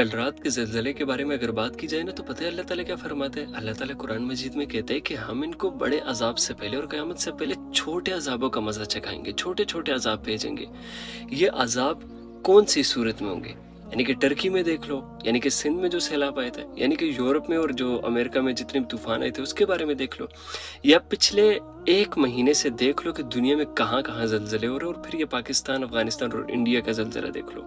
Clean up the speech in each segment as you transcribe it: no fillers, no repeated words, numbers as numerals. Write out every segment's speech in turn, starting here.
کل رات کے زلزلے کے بارے میں اگر بات کی جائے نا، تو پتہ ہے اللہ تعالیٰ کیا فرماتا ہے؟ اللہ تعالیٰ قرآن مجید میں کہتے ہیں کہ ہم ان کو بڑے عذاب سے پہلے اور قیامت سے پہلے چھوٹے عذابوں کا مزہ چکھائیں گے، چھوٹے چھوٹے عذاب بھیجیں گے۔ یہ عذاب کون سی صورت میں ہوں گے؟ یعنی کہ ٹرکی میں دیکھ لو، یعنی کہ سندھ میں جو سیلاب آئے تھے، یعنی کہ یورپ میں اور جو امریکہ میں جتنے بھی طوفان آئے تھے اس کے بارے میں دیکھ لو، یا پچھلے 1 مہینے سے دیکھ لو کہ دنیا میں کہاں کہاں زلزلے ہو رہے ہیں، اور پھر یہ پاکستان، افغانستان اور انڈیا کا زلزلہ دیکھ لو۔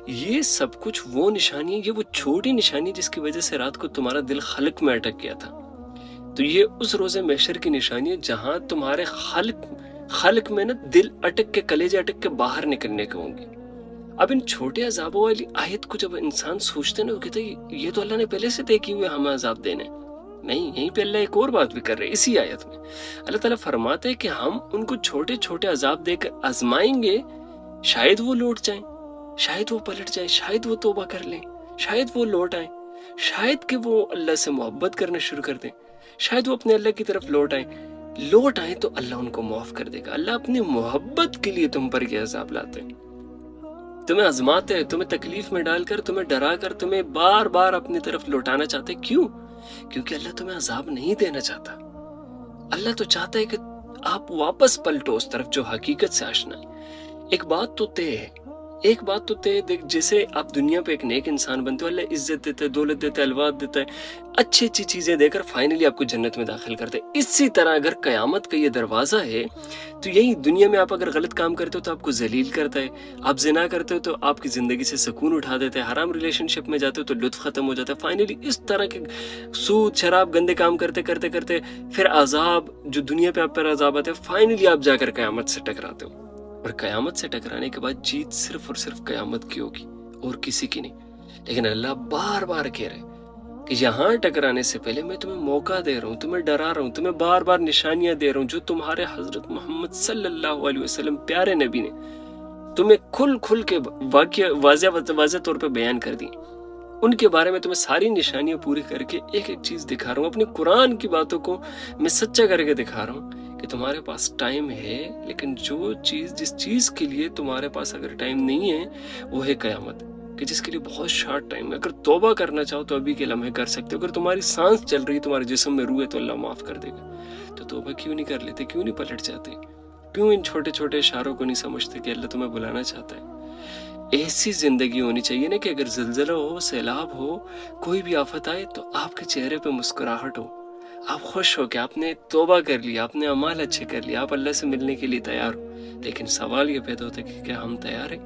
یہ سب کچھ وہ نشانی ہے، یہ وہ چھوٹی نشانی جس کی وجہ سے رات کو تمہارا دل خلق میں اٹک گیا تھا۔ تو یہ اس روز محشر کی نشانی ہے جہاں تمہارے خلق میں نا دل اٹک کے، کلیجے اٹک کے باہر نکلنے کے ہوں گے۔ اب ان چھوٹے عذابوں والی آیت کو جب انسان سوچتے نا، وہ کہتے ہیں یہ تو اللہ نے پہلے سے طے کی ہوئے ہمیں عذاب دینے۔ نہیں، یہیں پہ اللہ ایک اور بات بھی کر رہے ہیں اسی آیت میں۔ اللہ تعالیٰ فرماتے ہیں کہ ہم ان کو چھوٹے چھوٹے عذاب دے کر آزمائیں گے، شاید وہ لوٹ جائیں، شاید وہ پلٹ جائیں، شاید وہ توبہ کر لیں، شاید وہ لوٹ آئیں، شاید کہ وہ اللہ سے محبت کرنا شروع کر دیں، شاید وہ اپنے اللہ کی طرف لوٹ آئیں تو اللہ ان کو معاف کر دے گا۔ اللہ اپنی محبت کے لیے تم پر یہ عذاب لاتے ہیں، تمہیں آزماتے ہیں، تمہیں تکلیف میں ڈال کر، تمہیں ڈرا کر، تمہیں بار بار اپنی طرف لوٹانا چاہتے ہیں۔ کیوں؟ کیونکہ اللہ تمہیں عذاب نہیں دینا چاہتا۔ اللہ تو چاہتا ہے کہ آپ واپس پلٹو اس طرف جو حقیقت سے آشنا ہے۔ ایک بات تو طے ہے، دیکھ، جیسے آپ دنیا پہ ایک نیک انسان بنتے ہو، اللہ عزت دیتا ہے، دولت دیتا ہے، الواد دیتا ہے، اچھی اچھی چیزیں دے کر فائنلی آپ کو جنت میں داخل کرتے ہیں۔ اسی طرح اگر قیامت کا یہ دروازہ ہے تو یہی دنیا میں آپ اگر غلط کام کرتے ہو تو آپ کو ذلیل کرتا ہے، آپ زنا کرتے ہو تو آپ کی زندگی سے سکون اٹھا دیتا ہے، حرام ریلیشن شپ میں جاتے ہو تو لطف ختم ہو جاتا ہے، فائنلی اس طرح کے سود شراب گندے کام کرتے پھر عذاب جو دنیا پہ آپ پر عذاب آتے ہیں، فائنلی آپ جا کر قیامت سے ٹکراتے ہو۔ اور قیامت سے ٹکرانے کے بعد جیت صرف اور صرف قیامت کی ہوگی اور کسی کی نہیں۔ لیکن اللہ بار بار کہہ رہے کہ یہاں ٹکرانے سے پہلے میں تمہیں موقع دے رہا ہوں، تمہیں ڈرا رہا ہوں، تمہیں بار بار نشانیاں دے رہا ہوں جو تمہارے حضرت محمد صلی اللہ علیہ وسلم پیارے نبی نے تمہیں کھل کے واضح طور پہ بیان کر دی۔ ان کے بارے میں تمہیں ساری نشانیاں پوری کر کے ایک ایک چیز دکھا رہا ہوں، اپنی قرآن کی باتوں کو میں سچا کر کے دکھا رہا ہوں کہ تمہارے پاس ٹائم ہے، لیکن جس چیز کے لیے تمہارے پاس اگر ٹائم نہیں ہے وہ ہے قیامت، کہ جس کے لیے بہت شارٹ ٹائم ہے۔ اگر توبہ کرنا چاہو تو ابھی کے لمحے کر سکتے ہو، اگر تمہاری سانس چل رہی ہے، تمہارے جسم میں روح ہے، تو اللہ معاف کر دے گا۔ تو توبہ کیوں نہیں کر لیتے؟ کیوں نہیں پلٹ جاتے؟ کیوں ان چھوٹے چھوٹے اشاروں کو نہیں سمجھتے کہ اللہ تمہیں بلانا چاہتا ہے؟ ایسی زندگی ہونی چاہیے نا کہ اگر زلزلہ ہو، سیلاب ہو، کوئی بھی آفت آئے تو آپ کے چہرے پہ مسکراہٹ ہو، آپ خوش ہو کہ آپ نے توبہ کر لی، آپ نے اعمال اچھے کر لیے، آپ اللہ سے ملنے کے لیے تیار ہو۔ لیکن سوال یہ پیدا ہوتا ہے کہ کیا ہم تیار ہیں؟